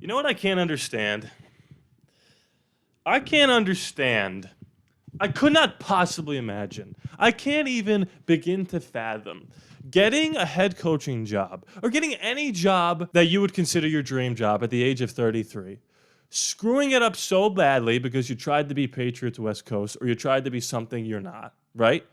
You know what I can't understand? I can't understand. I could not possibly imagine. I can't even begin to fathom getting a head coaching job or getting any job that you would consider your dream job at the age of 33. Screwing it up so badly because you tried to be Patriots West Coast or you tried to be something you're not, right?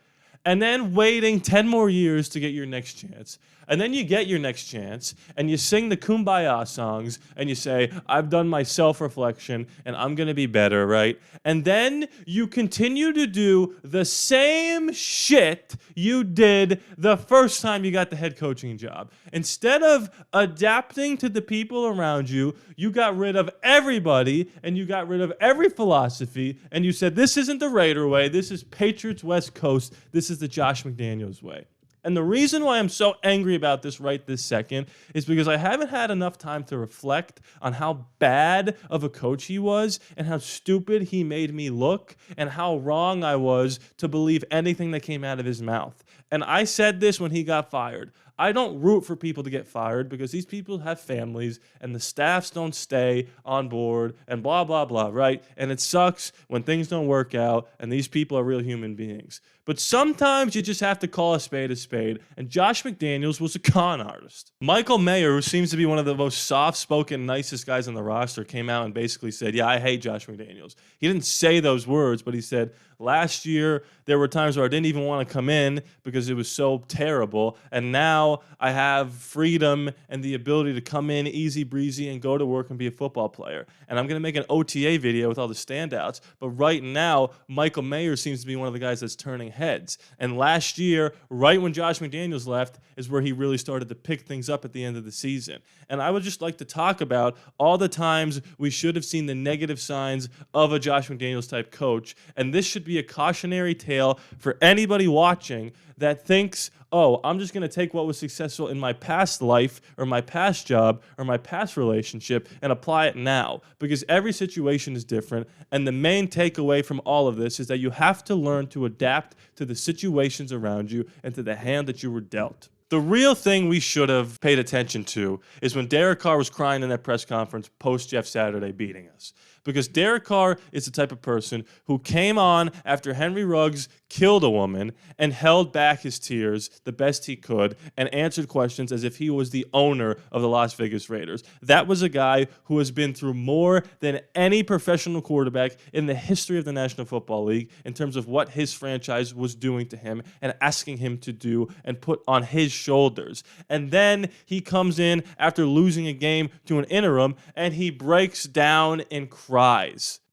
And then waiting 10 more years to get your next chance. And then you get your next chance and you sing the Kumbaya songs and you say, I've done my self-reflection and I'm going to be better, right? And then you continue to do the same shit you did the first time you got the head coaching job. Instead of adapting to the people around you, you got rid of everybody and you got rid of every philosophy and you said, this isn't the Raider way, this is Patriots West Coast, this is the Josh McDaniels way. And the reason why I'm so angry about this right this second is because I haven't had enough time to reflect on how bad of a coach he was and how stupid he made me look and how wrong I was to believe anything that came out of his mouth. And I said this when he got fired. I don't root for people to get fired because these people have families and the staffs don't stay on board and blah, blah, blah, right? And it sucks when things don't work out and these people are real human beings. But sometimes you just have to call a spade, and Josh McDaniels was a con artist. Michael Mayer, who seems to be one of the most soft-spoken, nicest guys on the roster, came out and basically said, yeah, I hate Josh McDaniels. He didn't say those words, but he said, last year, there were times where I didn't even want to come in because it was so terrible, and now I have freedom and the ability to come in easy breezy and go to work and be a football player. And I'm going to make an OTA video with all the standouts, but right now, Michael Mayer seems to be one of the guys that's turning heads. And last year, right when Josh McDaniels left, is where he really started to pick things up at the end of the season. And I would just like to talk about all the times we should have seen the negative signs of a Josh McDaniels type coach. And this should be a cautionary tale for anybody watching that thinks, oh, I'm just going to take what was successful in my past life or my past job or my past relationship and apply it now, because every situation is different. And the main takeaway from all of this is that you have to learn to adapt to the situations around you and to the hand that you were dealt. The real thing we should have paid attention to is when Derek Carr was crying in that press conference post Jeff Saturday beating us. Because Derek Carr is the type of person who came on after Henry Ruggs killed a woman and held back his tears the best he could and answered questions as if he was the owner of the Las Vegas Raiders. That was a guy who has been through more than any professional quarterback in the history of the National Football League in terms of what his franchise was doing to him and asking him to do and put on his shoulders. And then he comes in after losing a game to an interim and he breaks down and cries.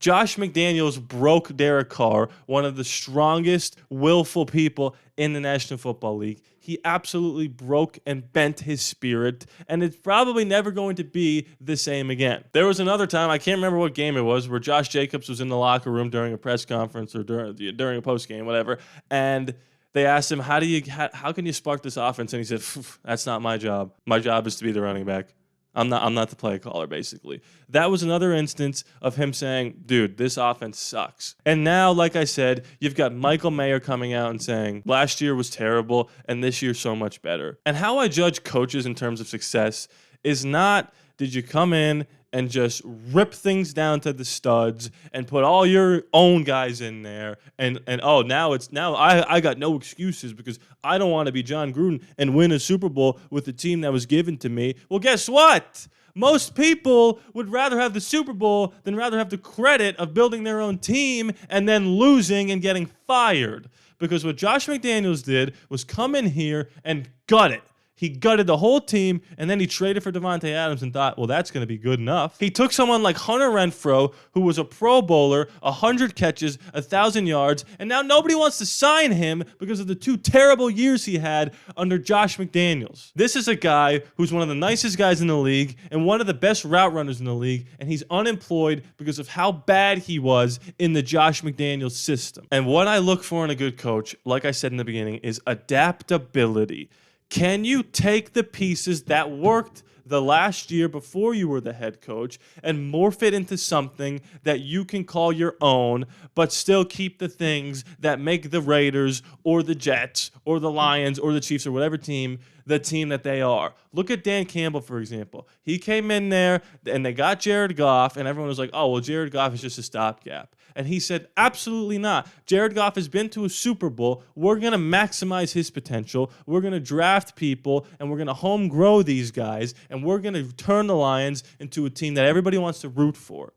Josh McDaniels broke Derek Carr, one of the strongest, willful people in the National Football League. He absolutely broke and bent his spirit, and it's probably never going to be the same again. There was another time, I can't remember what game it was, where Josh Jacobs was in the locker room during a press conference or during a post game, whatever, and they asked him, how can you spark this offense? And he said, that's not my job. My job is to be the running back. I'm not the play caller, basically. That was another instance of him saying, dude, this offense sucks. And now, like I said, you've got Michael Mayer coming out and saying, last year was terrible and this year's so much better. And how I judge coaches in terms of success is not, did you come in and just rip things down to the studs and put all your own guys in there and now I got no excuses because I don't want to be John Gruden and win a Super Bowl with the team that was given to me. Well, guess what? Most people would rather have the Super Bowl than rather have the credit of building their own team and then losing and getting fired. Because what Josh McDaniels did was come in here and gut it. He gutted the whole team, and then he traded for Davante Adams and thought, well, that's going to be good enough. He took someone like Hunter Renfrow, who was a Pro Bowler, 100 catches, 1,000 yards, and now nobody wants to sign him because of the 2 terrible years he had under Josh McDaniels. This is a guy who's one of the nicest guys in the league and one of the best route runners in the league, and he's unemployed because of how bad he was in the Josh McDaniels system. And what I look for in a good coach, like I said in the beginning, is adaptability. Can you take the pieces that worked the last year before you were the head coach and morph it into something that you can call your own, but still keep the things that make the Raiders or the Jets or the Lions or the Chiefs or whatever team the team that they are. Look at Dan Campbell, for example. He came in there and they got Jared Goff, and everyone was like, oh, well, Jared Goff is just a stopgap. And he said, absolutely not. Jared Goff has been to a Super Bowl. We're going to maximize his potential. We're going to draft people, and we're going to home grow these guys, and we're going to turn the Lions into a team that everybody wants to root for,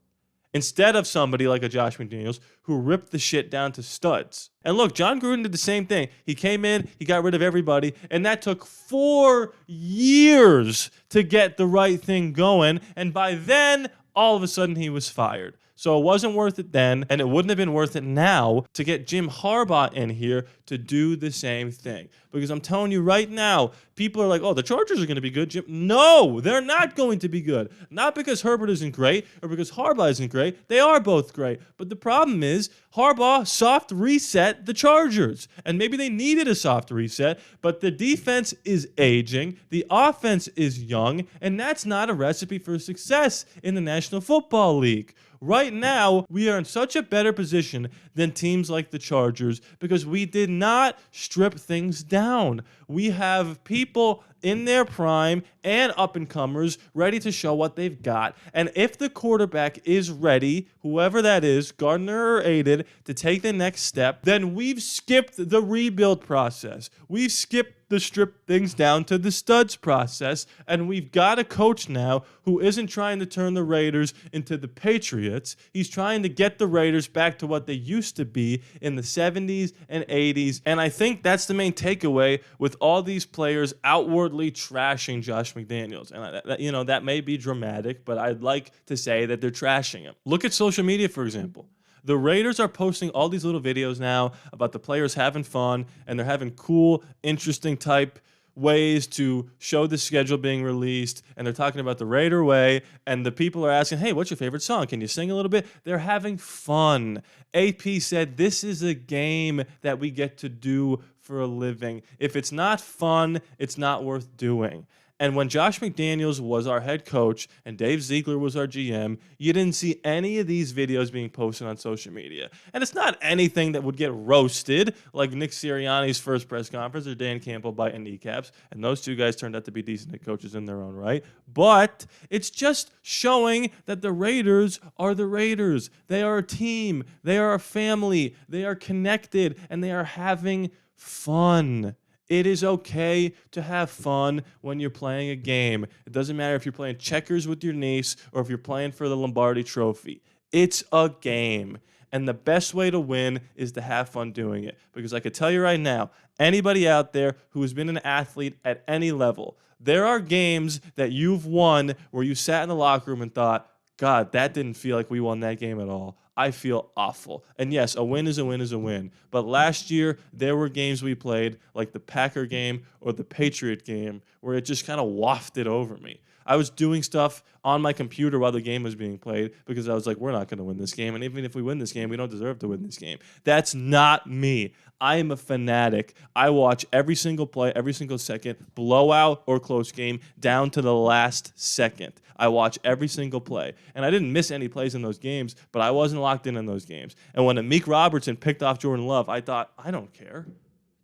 instead of somebody like a Josh McDaniels who ripped the shit down to studs. And look, John Gruden did the same thing. He came in, he got rid of everybody, and that took 4 years to get the right thing going. And by then, all of a sudden, he was fired. So it wasn't worth it then, and it wouldn't have been worth it now to get Jim Harbaugh in here to do the same thing. Because I'm telling you right now, people are like, oh, the Chargers are going to be good, Jim. No, they're not going to be good. Not because Herbert isn't great or because Harbaugh isn't great. They are both great. But the problem is Harbaugh soft reset the Chargers. And maybe they needed a soft reset, but the defense is aging, the offense is young, and that's not a recipe for success in the National Football League. Right now, we are in such a better position than teams like the Chargers because we did not strip things down. We have people in their prime and up-and-comers ready to show what they've got. And if the quarterback is ready, whoever that is, Gardner or Aiden, to take the next step, then we've skipped the rebuild process. We've skipped the strip things down to the studs process, and we've got a coach now who isn't trying to turn the Raiders into the Patriots. He's trying to get the Raiders back to what they used to be in the 70s and 80s, and I think that's the main takeaway with all these players outwardly trashing Josh McDaniels. And that may be dramatic, but I'd like to say that they're trashing him. Look at social media, for example. The Raiders are posting all these little videos now about the players having fun, and they're having cool, interesting type ways to show the schedule being released, and they're talking about the Raider way, and the people are asking, hey, what's your favorite song? Can you sing a little bit? They're having fun. AP said, this is a game that we get to do for a living. If it's not fun, it's not worth doing. And when Josh McDaniels was our head coach and Dave Ziegler was our GM, you didn't see any of these videos being posted on social media. And it's not anything that would get roasted, like Nick Sirianni's first press conference or Dan Campbell biting kneecaps. And those two guys turned out to be decent head coaches in their own right. But it's just showing that the Raiders are the Raiders. They are a team. They are a family. They are connected. And they are having fun. It is okay to have fun when you're playing a game. It doesn't matter if you're playing checkers with your niece or if you're playing for the Lombardi Trophy. It's a game. And the best way to win is to have fun doing it. Because I can tell you right now, anybody out there who has been an athlete at any level, there are games that you've won where you sat in the locker room and thought, God, that didn't feel like we won that game at all. I feel awful. And yes, a win is a win is a win. But last year, there were games we played, like the Packer game or the Patriot game, where it just kind of wafted over me. I was doing stuff on my computer while the game was being played because I was like, we're not going to win this game. And even if we win this game, we don't deserve to win this game. That's not me. I am a fanatic. I watch every single play, every single second, blowout or close game, down to the last second. I watch every single play. And I didn't miss any plays in those games, but I wasn't locked in those games. And when Amik Robertson picked off Jordan Love, I thought, I don't care.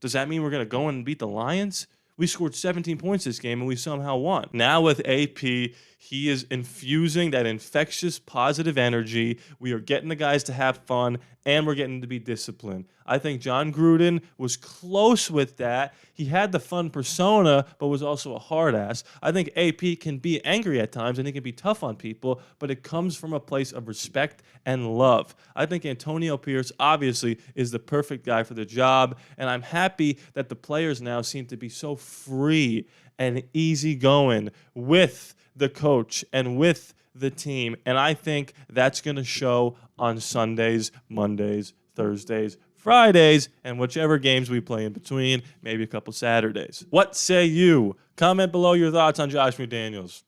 Does that mean we're going to go in and beat the Lions? We scored 17 points this game, and we somehow won. Now with AP, he is infusing that infectious, positive energy. We are getting the guys to have fun, and we're getting to be disciplined. I think John Gruden was close with that. He had the fun persona, but was also a hard ass. I think AP can be angry at times, and he can be tough on people, but it comes from a place of respect and love. I think Antonio Pierce, obviously, is the perfect guy for the job, and I'm happy that the players now seem to be so free and easygoing with the coach and with the team. And I think that's going to show on Sundays, Mondays, Thursdays, Fridays, and whichever games we play in between, maybe a couple Saturdays. What say you? Comment below your thoughts on Josh McDaniels.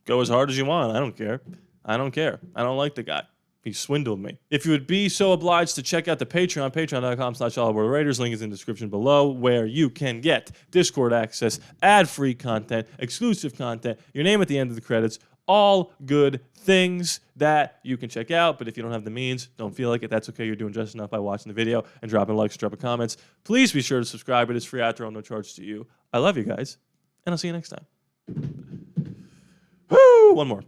Go as hard as you want. I don't care. I don't care. I don't like the guy. He swindled me. If you would be so obliged to check out the Patreon, patreon.com/ALLaBorde Raiders. Link is in the description below, where you can get Discord access, ad-free content, exclusive content, your name at the end of the credits, all good things that you can check out. But if you don't have the means, don't feel like it, that's okay. You're doing just enough by watching the video and dropping likes, dropping comments. Please be sure to subscribe. It is free, outro, no charge to you. I love you guys. and I'll see you next time. Woo! One more.